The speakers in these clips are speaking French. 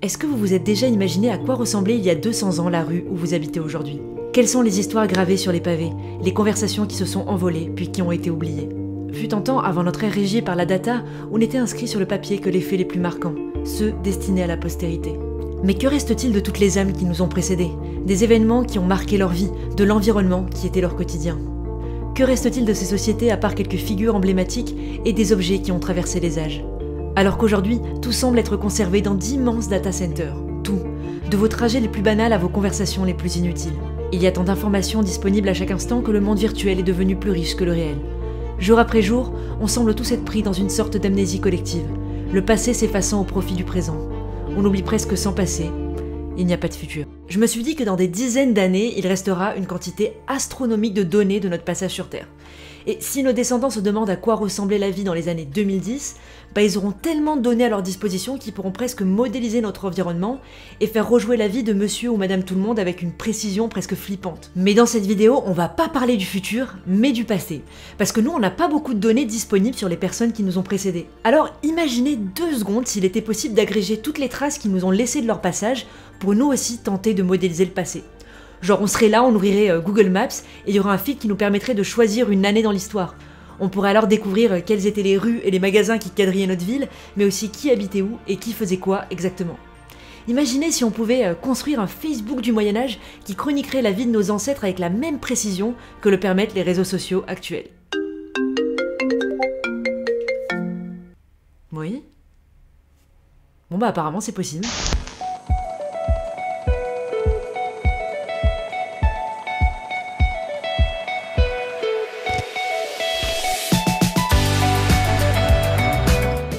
Est-ce que vous vous êtes déjà imaginé à quoi ressemblait il y a 200 ans la rue où vous habitez aujourd'hui? Quelles sont les histoires gravées sur les pavés, les conversations qui se sont envolées puis qui ont été oubliées? Fut un temps, avant notre ère régie par la data, on était inscrit sur le papier que les faits les plus marquants, ceux destinés à la postérité. Mais que reste-t-il de toutes les âmes qui nous ont précédés, des événements qui ont marqué leur vie, de l'environnement qui était leur quotidien? Que reste-t-il de ces sociétés à part quelques figures emblématiques et des objets qui ont traversé les âges? Alors qu'aujourd'hui, tout semble être conservé dans d'immenses data centers. Tout, de vos trajets les plus banals à vos conversations les plus inutiles. Il y a tant d'informations disponibles à chaque instant que le monde virtuel est devenu plus riche que le réel. Jour après jour, on semble tous être pris dans une sorte d'amnésie collective, le passé s'effaçant au profit du présent. On oublie presque sans passé. Il n'y a pas de futur. Je me suis dit que dans des dizaines d'années, il restera une quantité astronomique de données de notre passage sur Terre. Et si nos descendants se demandent à quoi ressemblait la vie dans les années 2010, ils auront tellement de données à leur disposition qu'ils pourront presque modéliser notre environnement et faire rejouer la vie de monsieur ou madame tout le monde avec une précision presque flippante. Mais dans cette vidéo, on va pas parler du futur, mais du passé. Parce que nous, on n'a pas beaucoup de données disponibles sur les personnes qui nous ont précédés. Alors imaginez 2 secondes s'il était possible d'agréger toutes les traces qui nous ont laissées de leur passage pour nous aussi tenter de modéliser le passé. Genre on serait là, on ouvrirait Google Maps et il y aurait un fil qui nous permettrait de choisir une année dans l'histoire. On pourrait alors découvrir quelles étaient les rues et les magasins qui quadrillaient notre ville, mais aussi qui habitait où et qui faisait quoi exactement. Imaginez si on pouvait construire un Facebook du Moyen-Âge qui chroniquerait la vie de nos ancêtres avec la même précision que le permettent les réseaux sociaux actuels. Oui? Bon apparemment c'est possible.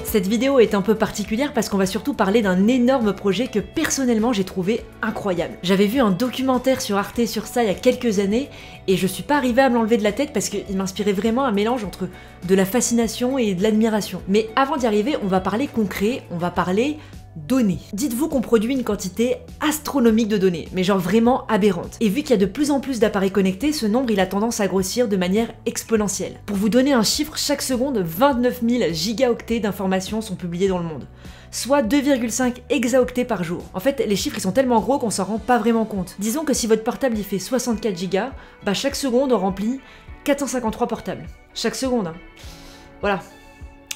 Cette vidéo est un peu particulière parce qu'on va surtout parler d'un énorme projet que personnellement j'ai trouvé incroyable. J'avais vu un documentaire sur Arte sur ça il y a quelques années et je suis pas arrivée à me l'enlever de la tête parce qu'il m'inspirait vraiment un mélange entre de la fascination et de l'admiration. Mais avant d'y arriver, on va parler concret, on va parler données. Dites-vous qu'on produit une quantité astronomique de données, mais genre vraiment aberrante. Et vu qu'il y a de plus en plus d'appareils connectés, ce nombre il a tendance à grossir de manière exponentielle. Pour vous donner un chiffre, chaque seconde, 29 000 gigaoctets d'informations sont publiées dans le monde, soit 2,5 exaoctets par jour. En fait, les chiffres ils sont tellement gros qu'on s'en rend pas vraiment compte. Disons que si votre portable il fait 64 gigas, chaque seconde on remplit 453 portables. Chaque seconde, hein. Voilà.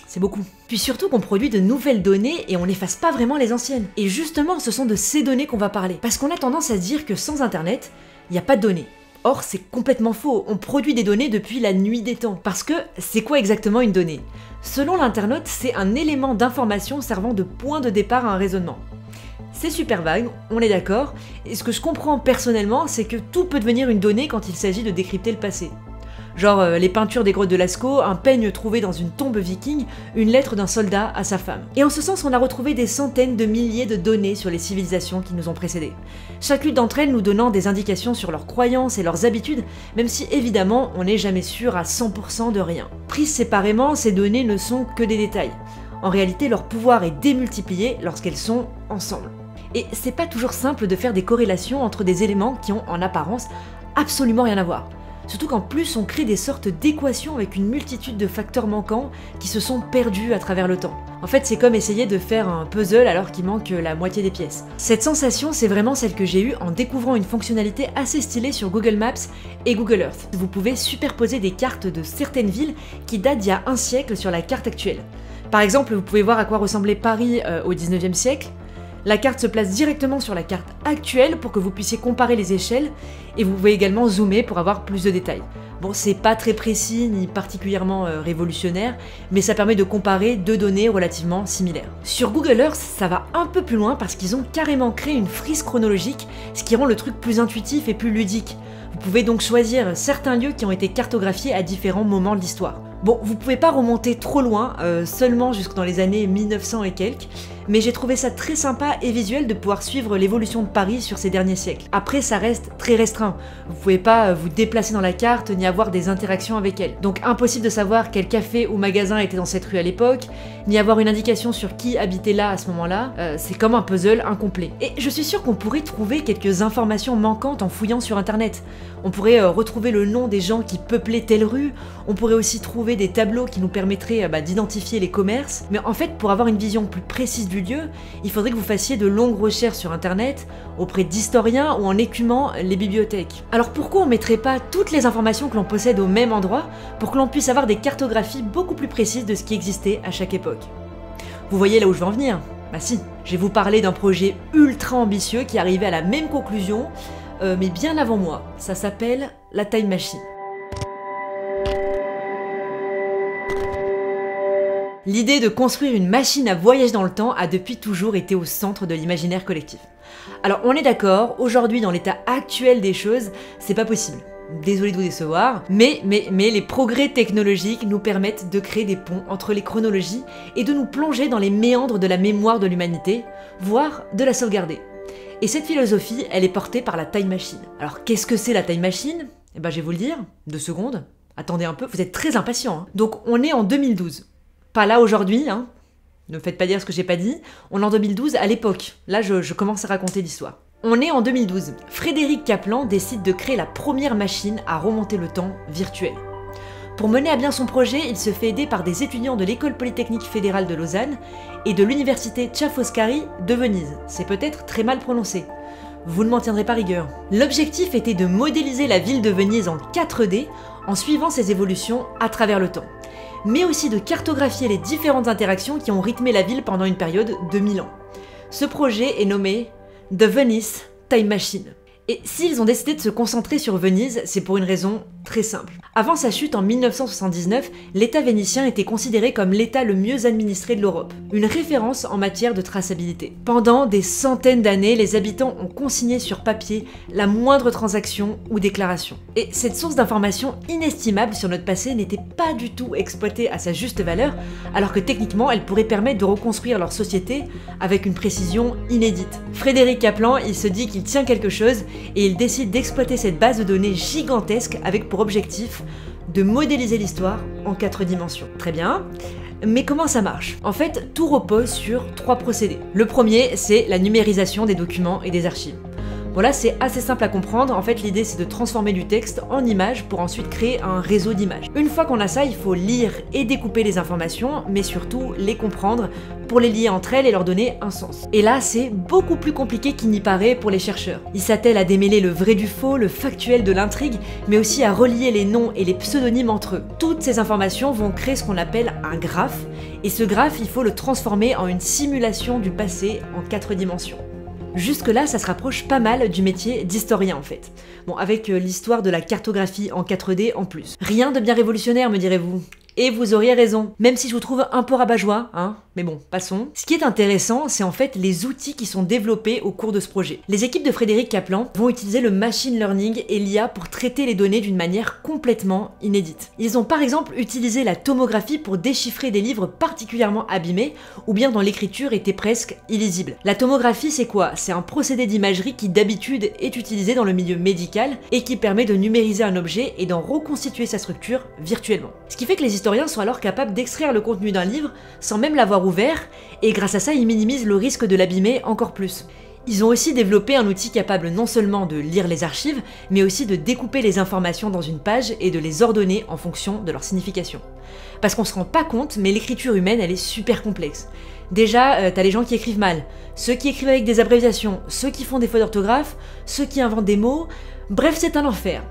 C'est beaucoup. Puis surtout qu'on produit de nouvelles données et on n'efface pas vraiment les anciennes. Et justement, ce sont de ces données qu'on va parler. Parce qu'on a tendance à dire que sans Internet, il n'y a pas de données. Or, c'est complètement faux. On produit des données depuis la nuit des temps. Parce que, c'est quoi exactement une donnée? Selon l'internaute, c'est un élément d'information servant de point de départ à un raisonnement. C'est super vague, on est d'accord, et ce que je comprends personnellement, c'est que tout peut devenir une donnée quand il s'agit de décrypter le passé. Genre les peintures des grottes de Lascaux, un peigne trouvé dans une tombe viking, une lettre d'un soldat à sa femme. Et en ce sens, on a retrouvé des centaines de milliers de données sur les civilisations qui nous ont précédés. Chacune d'entre elles nous donnant des indications sur leurs croyances et leurs habitudes, même si évidemment on n'est jamais sûr à 100% de rien. Prises séparément, ces données ne sont que des détails. En réalité, leur pouvoir est démultiplié lorsqu'elles sont ensemble. Et c'est pas toujours simple de faire des corrélations entre des éléments qui ont en apparence absolument rien à voir. Surtout qu'en plus on crée des sortes d'équations avec une multitude de facteurs manquants qui se sont perdus à travers le temps. En fait c'est comme essayer de faire un puzzle alors qu'il manque la moitié des pièces. Cette sensation c'est vraiment celle que j'ai eue en découvrant une fonctionnalité assez stylée sur Google Maps et Google Earth. Vous pouvez superposer des cartes de certaines villes qui datent d'il y a un siècle sur la carte actuelle. Par exemple vous pouvez voir à quoi ressemblait Paris au 19e siècle. La carte se place directement sur la carte actuelle pour que vous puissiez comparer les échelles et vous pouvez également zoomer pour avoir plus de détails. Bon, c'est pas très précis ni particulièrement révolutionnaire, mais ça permet de comparer 2 données relativement similaires. Sur Google Earth, ça va un peu plus loin parce qu'ils ont carrément créé une frise chronologique, ce qui rend le truc plus intuitif et plus ludique. Vous pouvez donc choisir certains lieux qui ont été cartographiés à différents moments de l'histoire. Bon, vous pouvez pas remonter trop loin, seulement jusque dans les années 1900 et quelques, mais j'ai trouvé ça très sympa et visuel de pouvoir suivre l'évolution de Paris sur ces derniers siècles. Après, ça reste très restreint. Vous pouvez pas vous déplacer dans la carte ni avoir des interactions avec elle. Donc impossible de savoir quel café ou magasin était dans cette rue à l'époque, ni avoir une indication sur qui habitait là à ce moment-là, c'est comme un puzzle incomplet. Et je suis sûre qu'on pourrait trouver quelques informations manquantes en fouillant sur internet. On pourrait retrouver le nom des gens qui peuplaient telle rue, on pourrait aussi trouver des tableaux qui nous permettraient d'identifier les commerces, mais en fait pour avoir une vision plus précise du lieu, il faudrait que vous fassiez de longues recherches sur internet, auprès d'historiens ou en écumant les bibliothèques. Alors pourquoi on mettrait pas toutes les informations que l'on possède au même endroit pour que l'on puisse avoir des cartographies beaucoup plus précises de ce qui existait à chaque époque? Vous voyez là où je veux en venir? Bah si, je vais vous parler d'un projet ultra ambitieux qui arrivait à la même conclusion, mais bien avant moi. Ça s'appelle la Time Machine. L'idée de construire une machine à voyage dans le temps a depuis toujours été au centre de l'imaginaire collectif. Alors on est d'accord, aujourd'hui dans l'état actuel des choses, c'est pas possible. Désolé de vous décevoir, mais les progrès technologiques nous permettent de créer des ponts entre les chronologies et de nous plonger dans les méandres de la mémoire de l'humanité, voire de la sauvegarder. Et cette philosophie, elle est portée par la Time Machine. Alors qu'est-ce que c'est la Time Machine? Eh ben je vais vous le dire, 2 secondes. Attendez un peu, vous êtes très impatients. Hein. Donc on est en 2012. Pas là aujourd'hui, hein. Ne me faites pas dire ce que j'ai pas dit. On est en 2012 à l'époque. Là je commence à raconter l'histoire. On est en 2012. Frédéric Kaplan décide de créer la première machine à remonter le temps virtuel. Pour mener à bien son projet, il se fait aider par des étudiants de l'École Polytechnique Fédérale de Lausanne et de l'Université Ca' Foscari de Venise. C'est peut-être très mal prononcé. Vous ne m'en tiendrez pas rigueur. L'objectif était de modéliser la ville de Venise en 4D en suivant ses évolutions à travers le temps, mais aussi de cartographier les différentes interactions qui ont rythmé la ville pendant une période de 1000 ans. Ce projet est nommé The Venice Time Machine. Et s'ils ont décidé de se concentrer sur Venise, c'est pour une raison très simple. Avant sa chute en 1979, l'État vénitien était considéré comme l'État le mieux administré de l'Europe, une référence en matière de traçabilité. Pendant des centaines d'années, les habitants ont consigné sur papier la moindre transaction ou déclaration. Et cette source d'information inestimable sur notre passé n'était pas du tout exploitée à sa juste valeur, alors que techniquement, elle pourrait permettre de reconstruire leur société avec une précision inédite. Frédéric Kaplan, il se dit qu'il tient quelque chose et il décide d'exploiter cette base de données gigantesque avec pour objectif de modéliser l'histoire en 4 dimensions. Très bien, mais comment ça marche? En fait, tout repose sur 3 procédés. Le premier, c'est la numérisation des documents et des archives. Bon là c'est assez simple à comprendre, en fait l'idée c'est de transformer du texte en images pour ensuite créer un réseau d'images. Une fois qu'on a ça, il faut lire et découper les informations, mais surtout les comprendre pour les lier entre elles et leur donner un sens. Et là c'est beaucoup plus compliqué qu'il n'y paraît pour les chercheurs. Ils s'attellent à démêler le vrai du faux, le factuel de l'intrigue, mais aussi à relier les noms et les pseudonymes entre eux. Toutes ces informations vont créer ce qu'on appelle un graphe, et ce graphe il faut le transformer en une simulation du passé en 4 dimensions. Jusque-là, ça se rapproche pas mal du métier d'historien en fait. Bon, avec l'histoire de la cartographie en 4D en plus. Rien de bien révolutionnaire, me direz-vous. Et vous auriez raison, même si je vous trouve un peu rabat-joie, hein, mais bon, passons. Ce qui est intéressant, c'est en fait les outils qui sont développés au cours de ce projet. Les équipes de Frédéric Kaplan vont utiliser le machine learning et l'IA pour traiter les données d'une manière complètement inédite. Ils ont par exemple utilisé la tomographie pour déchiffrer des livres particulièrement abîmés ou bien dont l'écriture était presque illisible. La tomographie, c'est quoi? C'est un procédé d'imagerie qui d'habitude est utilisé dans le milieu médical et qui permet de numériser un objet et d'en reconstituer sa structure virtuellement. Ce qui fait que les historiens sont alors capables d'extraire le contenu d'un livre sans même l'avoir ouvert, et grâce à ça, ils minimisent le risque de l'abîmer encore plus. Ils ont aussi développé un outil capable non seulement de lire les archives, mais aussi de découper les informations dans une page et de les ordonner en fonction de leur signification. Parce qu'on se rend pas compte, mais l'écriture humaine, elle est super complexe. Déjà, t'as les gens qui écrivent mal, ceux qui écrivent avec des abréviations, ceux qui font des fautes d'orthographe, ceux qui inventent des mots, bref, c'est un enfer.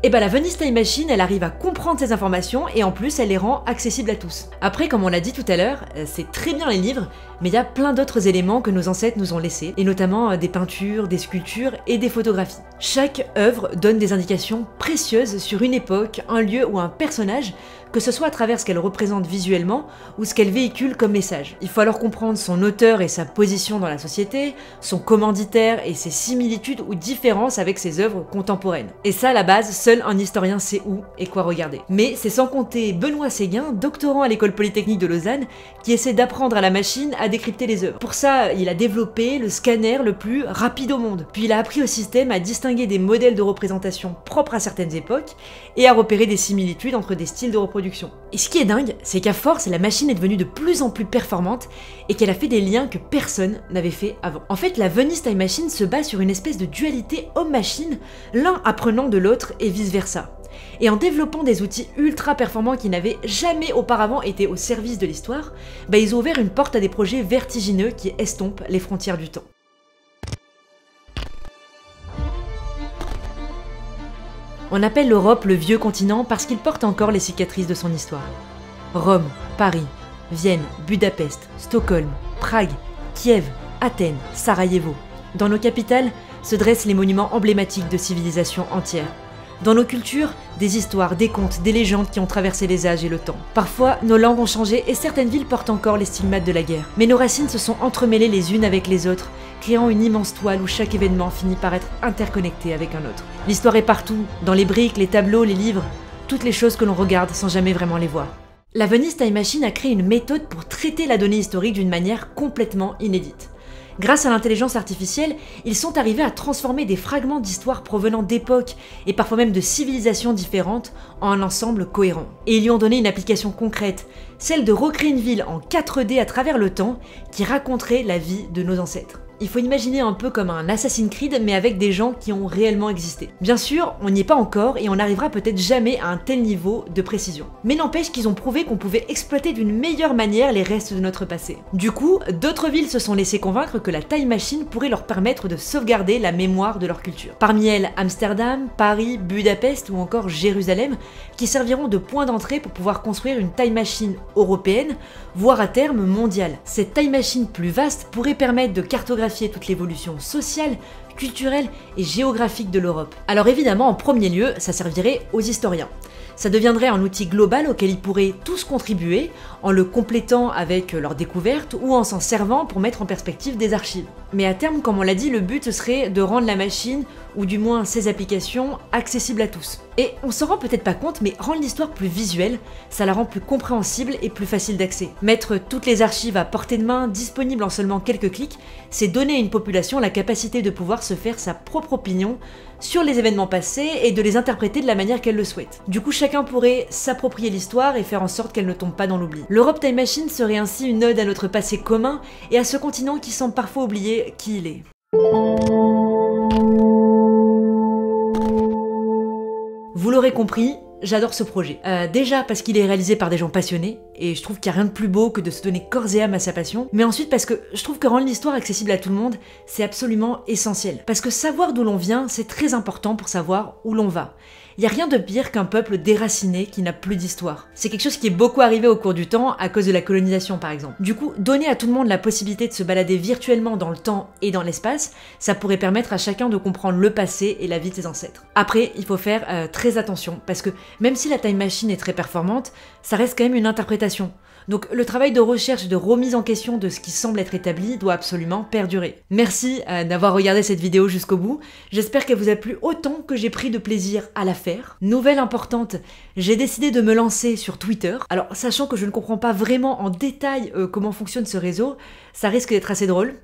Et bah la Venice Time Machine, elle arrive à comprendre ces informations et en plus elle les rend accessibles à tous. Après, comme on l'a dit tout à l'heure, c'est très bien les livres, mais il y a plein d'autres éléments que nos ancêtres nous ont laissés, et notamment des peintures, des sculptures et des photographies. Chaque œuvre donne des indications précieuses sur une époque, un lieu ou un personnage, que ce soit à travers ce qu'elle représente visuellement ou ce qu'elle véhicule comme message. Il faut alors comprendre son auteur et sa position dans la société, son commanditaire et ses similitudes ou différences avec ses œuvres contemporaines. Et ça, à la base, seul un historien sait où et quoi regarder. Mais c'est sans compter Benoît Séguin, doctorant à l'École Polytechnique de Lausanne, qui essaie d'apprendre à la machine à décrypter les œuvres. Pour ça, il a développé le scanner le plus rapide au monde. Puis il a appris au système à distinguer des modèles de représentation propres à certaines époques et à repérer des similitudes entre des styles de représentation. reproduction. Et ce qui est dingue, c'est qu'à force, la machine est devenue de plus en plus performante et qu'elle a fait des liens que personne n'avait fait avant. En fait, la Venice Time Machine se base sur une espèce de dualité homme-machine, l'un apprenant de l'autre et vice-versa. Et en développant des outils ultra performants qui n'avaient jamais auparavant été au service de l'histoire, ils ont ouvert une porte à des projets vertigineux qui estompent les frontières du temps. On appelle l'Europe le vieux continent parce qu'il porte encore les cicatrices de son histoire. Rome, Paris, Vienne, Budapest, Stockholm, Prague, Kiev, Athènes, Sarajevo. Dans nos capitales se dressent les monuments emblématiques de civilisations entières. Dans nos cultures, des histoires, des contes, des légendes qui ont traversé les âges et le temps. Parfois, nos langues ont changé et certaines villes portent encore les stigmates de la guerre. Mais nos racines se sont entremêlées les unes avec les autres, créant une immense toile où chaque événement finit par être interconnecté avec un autre. L'histoire est partout, dans les briques, les tableaux, les livres, toutes les choses que l'on regarde sans jamais vraiment les voir. La Venice Time Machine a créé une méthode pour traiter la donnée historique d'une manière complètement inédite. Grâce à l'intelligence artificielle, ils sont arrivés à transformer des fragments d'histoire provenant d'époques et parfois même de civilisations différentes en un ensemble cohérent. Et ils lui ont donné une application concrète, celle de recréer une ville en 4D à travers le temps qui raconterait la vie de nos ancêtres. Il faut imaginer un peu comme un Assassin's Creed mais avec des gens qui ont réellement existé. Bien sûr, on n'y est pas encore et on n'arrivera peut-être jamais à un tel niveau de précision. Mais n'empêche qu'ils ont prouvé qu'on pouvait exploiter d'une meilleure manière les restes de notre passé. Du coup, d'autres villes se sont laissées convaincre que la Time Machine pourrait leur permettre de sauvegarder la mémoire de leur culture. Parmi elles, Amsterdam, Paris, Budapest ou encore Jérusalem, qui serviront de point d'entrée pour pouvoir construire une Time Machine européenne, voire à terme mondiale. Cette Time Machine plus vaste pourrait permettre de cartographier toute l'évolution sociale, culturelle et géographique de l'Europe. Alors évidemment, en premier lieu, ça servirait aux historiens. Ça deviendrait un outil global auquel ils pourraient tous contribuer en le complétant avec leurs découvertes ou en s'en servant pour mettre en perspective des archives. Mais à terme, comme on l'a dit, le but serait de rendre la machine, ou du moins ses applications, accessibles à tous. Et on s'en rend peut-être pas compte, mais rendre l'histoire plus visuelle, ça la rend plus compréhensible et plus facile d'accès. Mettre toutes les archives à portée de main, disponibles en seulement quelques clics, c'est donner à une population la capacité de pouvoir se faire sa propre opinion sur les événements passés et de les interpréter de la manière qu'elle le souhaite. Du coup, chacun pourrait s'approprier l'histoire et faire en sorte qu'elle ne tombe pas dans l'oubli. L'Europe Time Machine serait ainsi une ode à notre passé commun et à ce continent qui semble parfois oublier qui il est. Vous l'aurez compris, j'adore ce projet. Déjà parce qu'il est réalisé par des gens passionnés, et je trouve qu'il n'y a rien de plus beau que de se donner corps et âme à sa passion, mais ensuite parce que je trouve que rendre l'histoire accessible à tout le monde, c'est absolument essentiel. Parce que savoir d'où l'on vient, c'est très important pour savoir où l'on va. Il n'y a rien de pire qu'un peuple déraciné qui n'a plus d'histoire. C'est quelque chose qui est beaucoup arrivé au cours du temps à cause de la colonisation par exemple. Du coup, donner à tout le monde la possibilité de se balader virtuellement dans le temps et dans l'espace, ça pourrait permettre à chacun de comprendre le passé et la vie de ses ancêtres. Après, il faut faire très attention, parce que même si la Time Machine est très performante, ça reste quand même une interprétation. Donc le travail de recherche et de remise en question de ce qui semble être établi doit absolument perdurer. Merci d'avoir regardé cette vidéo jusqu'au bout, j'espère qu'elle vous a plu autant que j'ai pris de plaisir à la faire. Nouvelle importante, j'ai décidé de me lancer sur Twitter. Alors sachant que je ne comprends pas vraiment en détail comment fonctionne ce réseau, ça risque d'être assez drôle.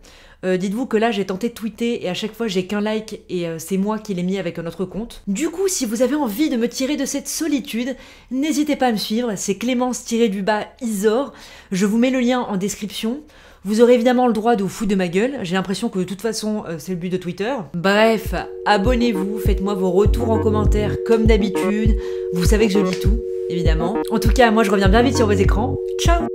Dites-vous que là j'ai tenté de tweeter et à chaque fois j'ai qu'un like et c'est moi qui l'ai mis avec un autre compte. Du coup, si vous avez envie de me tirer de cette solitude, n'hésitez pas à me suivre, c'est Clémence-Isor, je vous mets le lien en description. Vous aurez évidemment le droit de vous foutre de ma gueule, j'ai l'impression que de toute façon c'est le but de Twitter. Bref, abonnez-vous, faites-moi vos retours en commentaire comme d'habitude, vous savez que je lis tout, évidemment. En tout cas, moi je reviens bien vite sur vos écrans, ciao!